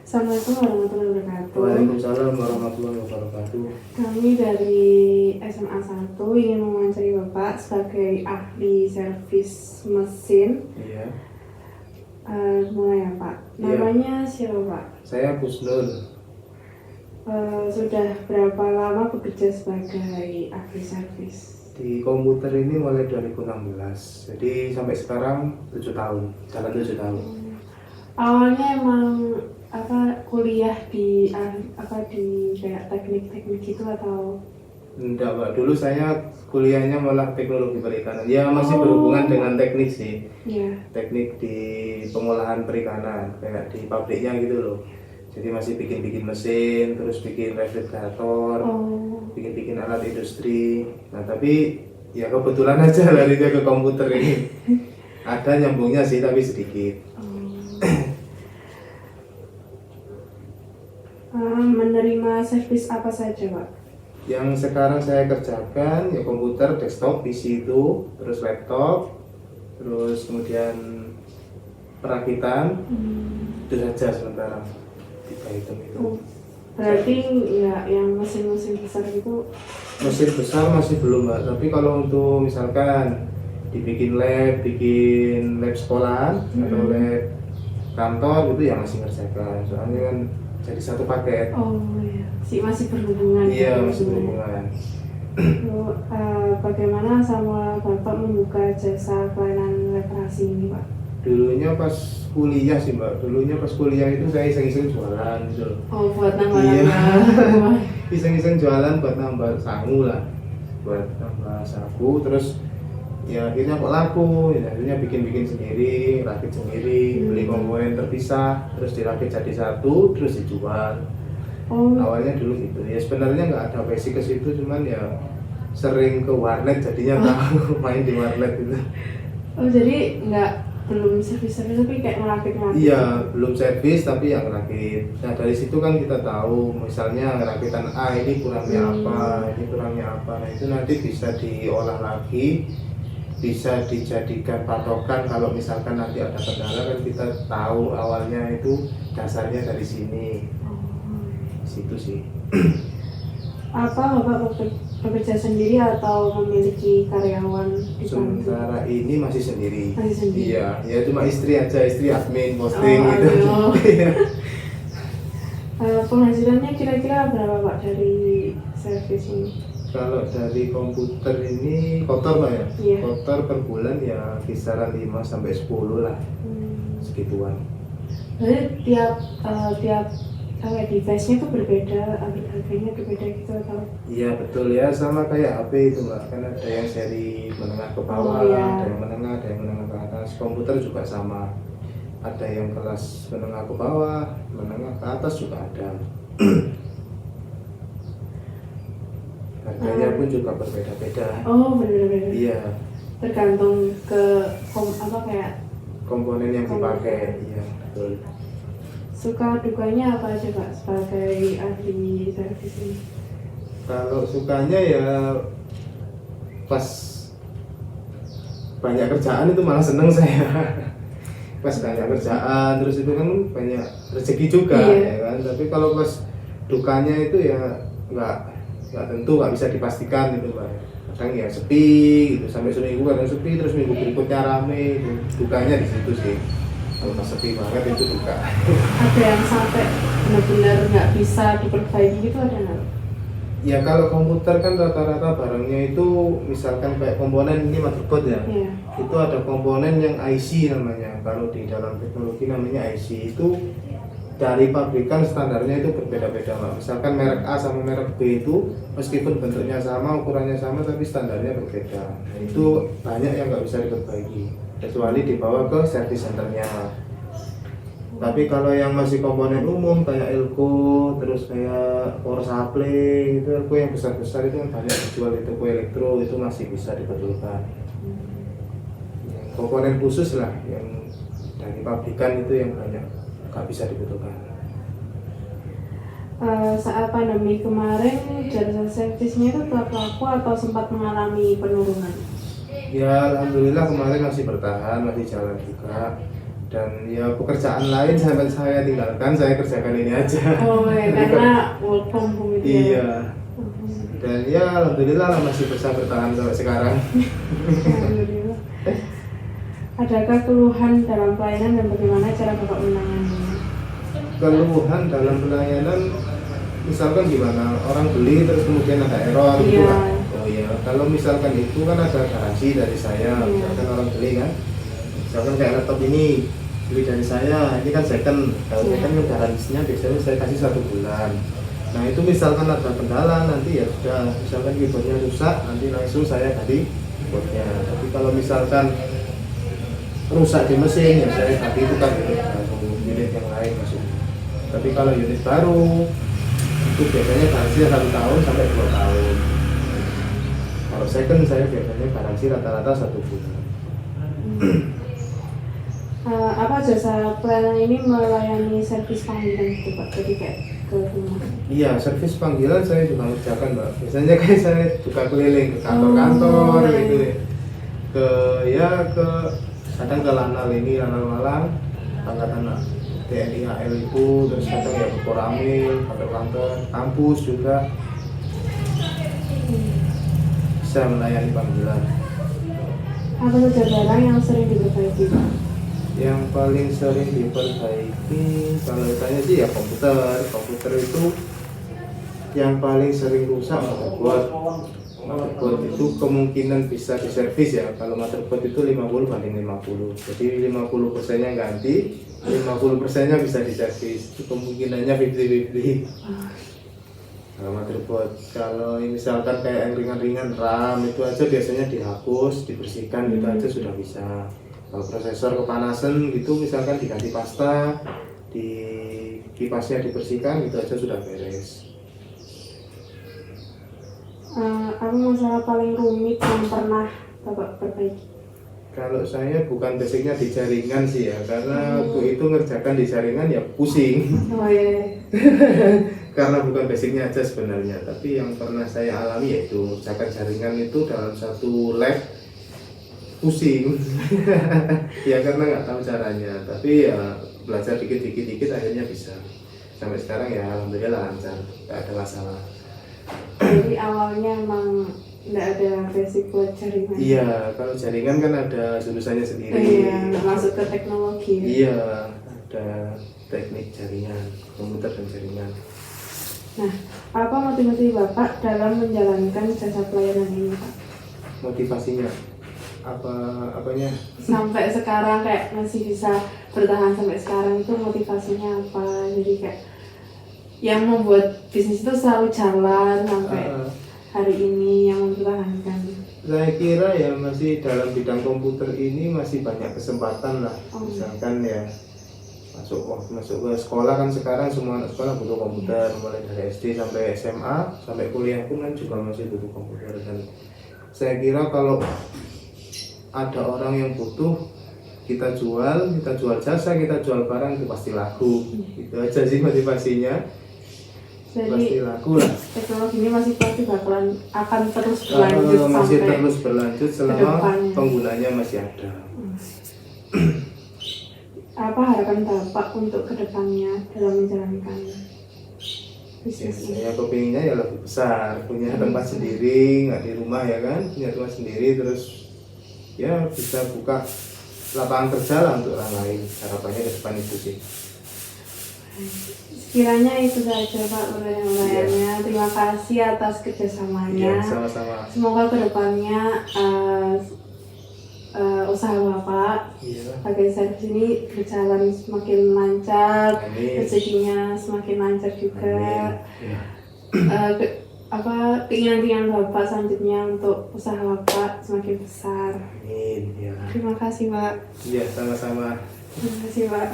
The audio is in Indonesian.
Assalamualaikum warahmatullahi wabarakatuh. Waalaikumsalam warahmatullahi wabarakatuh. Kami dari SMA 1 ingin mewawancari Bapak sebagai ahli servis mesin. Iya. Mulai ya Pak. Iya. Namanya siapa Pak? Saya Gusnul. Sudah berapa lama bekerja sebagai ahli servis? Di komputer ini mulai 2016. Jadi sampai sekarang 7 tahun. Jalan 7 tahun. Awalnya emang kuliah di kayak teknik-teknik gitu atau? Enggak, Mbak. Dulu saya kuliahnya malah teknologi perikanan. Ya masih berhubungan dengan teknik sih. Iya. Teknik di pengolahan perikanan, kayak di pabriknya gitu loh. Jadi masih bikin-bikin mesin, terus bikin refrigerator, bikin-bikin alat industri. Nah tapi ya kebetulan aja larinya ke komputer ini. Ada nyambungnya sih tapi sedikit. Menerima servis apa saja Pak? Yang sekarang saya kerjakan ya komputer, desktop, PC itu, terus laptop, terus kemudian perakitan, itu saja sementara. 3 item itu. Berarti nggak yang mesin-mesin besar gitu? Mesin besar masih belum, Mbak. Tapi kalau untuk misalkan dibikin bikin lab sekolahan atau lab kantor gitu ya masih ngerjakan. Soalnya kan jadi satu paket. Oh iya, masih berhubungan. Iya, masih berhubungan. Lalu, bagaimana sama Bapak membuka jasa pelayanan reparasi ini Pak? Dulunya pas kuliah sih, Mbak. Dulunya pas kuliah itu saya iseng-iseng jualan gitu loh. Oh, buat nambah Iya. nambah. Iseng-iseng jualan buat nambah sangu lah. Buat nambah saku, terus ya akhirnya kok laku, ya, akhirnya bikin sendiri, rakit sendiri, beli komponen terpisah, terus dirakit jadi satu, terus dijual. Awalnya dulu gitu. Ya sebenarnya nggak ada basic ke situ, cuman ya sering ke warnet jadinya tahu main di warnet gitu. Jadi belum servis tapi kayak ngerakit. Iya, belum servis tapi yang ngerakit. Nah dari situ kan kita tahu, misalnya rakitan A ini kurangnya apa, ini kurangnya apa. Nah itu nanti bisa diolah lagi, bisa dijadikan patokan kalau misalkan nanti ada kendala kan kita tahu awalnya itu dasarnya dari sini. Situ sih. Apa Bapak bekerja sendiri atau memiliki karyawan di kantor? Sementara ini masih sendiri. Masih sendiri? Iya, ya cuma istri aja, istri admin, posting gitu. Penghasilannya kira-kira berapa Pak dari servis ini? Kalau dari komputer ini kotor Pak ya? Iya. Kotor per bulan ya kisaran 5 sampai 10 lah. Segituan. Jadi tiap device-nya tuh berbeda, harganya berbeda gitu atau? Iya betul ya, sama kayak HP itu Mbak. Kan ada yang seri menengah ke bawah, ada yang menengah ke atas. Komputer juga sama. Ada yang kelas menengah ke bawah, menengah ke atas juga ada. Harganya pun juga berbeda-beda. Oh, berbeda-beda. Iya. Tergantung ke kayak komponen yang dipakai. Iya, betul. Suka dukanya apa aja Pak sebagai ahli servis ini? Kalau sukanya ya pas banyak kerjaan itu malah seneng saya. Pas banyak kerjaan terus itu kan banyak rezeki juga, ya kan. Tapi kalau pas dukanya itu ya nggak tentu, nggak bisa dipastikan gitu Pak. Kadang ya sepi gitu sampai seminggu, kadang sepi terus minggu berikutnya rame gitu. Dukanya di situ sih. Kalau pas sepi banget itu duka. Ada yang sampai benar-benar nggak bisa diperbaiki gitu ada nggak? Ya kalau komputer kan rata-rata barangnya itu misalkan kayak komponen ini motherboard ya. Iya. Itu ada komponen yang IC namanya. Kalau di dalam teknologi namanya IC itu dari pabrikan standarnya itu berbeda-beda Mbak. Misalkan merek A sama merek B itu meskipun bentuknya sama, ukurannya sama tapi standarnya berbeda. Nah, itu banyak yang nggak bisa diperbaiki kecuali dibawa ke service centernya. Tapi kalau yang masih komponen umum kayak elko, terus kayak power supply itu, elko yang besar-besar itu kan banyak dijual di toko elektro, itu masih bisa dibetulkan. Komponen khusus lah yang dari pabrikan itu yang banyak nggak bisa dibetulkan. Saat pandemi kemarin jasa servisnya itu tetap laku atau sempat mengalami penurunan? Ya alhamdulillah kemarin masih bertahan, masih jalan juga. Dan ya pekerjaan lain sampai saya tinggalkan, saya kerjakan ini aja. Oh ya, karena work from home itu ya. Iya. Dan ya alhamdulillah lah masih bisa bertahan sampai sekarang. Alhamdulillah. Adakah keluhan dalam pelayanan dan bagaimana cara Bapak menanganinya? Keluhan dalam pelayanan misalkan gimana, orang beli terus kemudian ada error gitu Iya. kan. Oh iya, kalau misalkan itu kan ada garansi dari saya. Iya. Misalkan orang beli kan, misalkan kayak laptop ini beli dari saya, ini kan second. Kalau Iya. second kan garansinya biasanya saya kasih 1 bulan. Nah itu misalkan ada kendala nanti ya sudah, misalkan keyboardnya rusak nanti langsung saya ganti keyboardnya. Tapi kalau misalkan rusak di mesin ya saya ganti tukar unit yang lain maksudnya. Tapi kalau unit baru itu biasanya garansi 1 tahun sampai 2 tahun. Kalau second saya biasanya garansi rata-rata 1 bulan. Apa jasa pelayanan ini melayani servis panggilan gitu Pak? Jadi kayak ke rumah. Iya, servis panggilan saya juga ngerjakan Mbak. Biasanya kayak saya juga keliling ke kantor-kantor Oh, gitu iya. ke kadang ke Lanal ini, Lanal Malang, angkatan TNI AL itu, terus kadang ya ke Koramil, kantor-kantor, kampus juga bisa melayani panggilan. Apa saja barang yang sering diperbaiki Pak? Yang paling sering diperbaiki kalau saya sih ya komputer itu yang paling sering rusak motherboard itu kemungkinan bisa diservis ya. Kalau motherboard itu 50/50, jadi 50%-nya ganti, 50%-nya bisa diservis. Itu kemungkinannya 50-50 kalau motherboard. Kalau misalkan kayak yang ringan-ringan RAM itu aja biasanya dihapus, dibersihkan gitu aja sudah bisa. Kalau prosesor kepanasan gitu misalkan diganti pasta, di kipasnya dibersihkan gitu aja sudah beres. Apa masalah paling rumit yang pernah Bapak perbaiki? Kalau saya bukan basicnya di jaringan sih ya, karena waktu itu ngerjakan di jaringan ya pusing. Oh iya. Karena bukan basicnya aja sebenarnya, tapi yang pernah saya alami yaitu ngerjakan jaringan itu dalam satu lab pusing. Ya karena nggak tahu caranya, tapi ya belajar dikit akhirnya bisa. Sampai sekarang ya alhamdulillah lancar, nggak ada masalah. Jadi awalnya emang nggak ada basic buat jaringan. Iya, kalau jaringan kan ada jurusannya sendiri. Iya, nggak masuk ke teknologi. Iya, ada teknik jaringan, komputer dan jaringan. Nah, apa motivasi Bapak dalam menjalankan jasa pelayanan ini Pak? Motivasinya apanya? Sampai sekarang kayak masih bisa bertahan sampai sekarang itu motivasinya apa? Jadi kayak yang membuat bisnis itu selalu jalan sampai hari ini yang mempertahankan. Saya kira ya masih dalam bidang komputer ini masih banyak kesempatan lah. Misalkan ya masuk ke sekolah kan sekarang semua anak sekolah butuh komputer, mulai dari SD sampai SMA sampai kuliah pun kan juga masih butuh komputer. Dan saya kira kalau ada orang yang butuh, kita jual jasa, kita jual barang itu pasti laku. Itu aja sih motivasinya. Jadi Pasti laku lah. teknologi ini masih pasti akan terus berlanjut Masih sampai terus berlanjut selama kedepannya. penggunanya masih ada. Apa harapan Bapak untuk kedepannya dalam menjalankan Ya, bisnis ini? saya kepinginnya ya lebih besar, punya tempat sendiri, nggak di rumah ya kan, punya tempat sendiri, terus ya bisa buka lapangan kerja lah untuk orang lain. Harapannya ke depan itu sih. Sekiranya itu saja Pak pertanyaannya. Terima kasih atas kerjasamanya. Ya, sama-sama. Semoga kedepannya usaha Bapak Iya. sebagai servis ini berjalan semakin lancar, Amin. rezekinya semakin lancar juga. Amin. Ya. Keinginan Bapak selanjutnya untuk usaha Bapak semakin besar. Amin. Ya. Terima kasih Pak. Iya, sama-sama. Terima kasih Pak.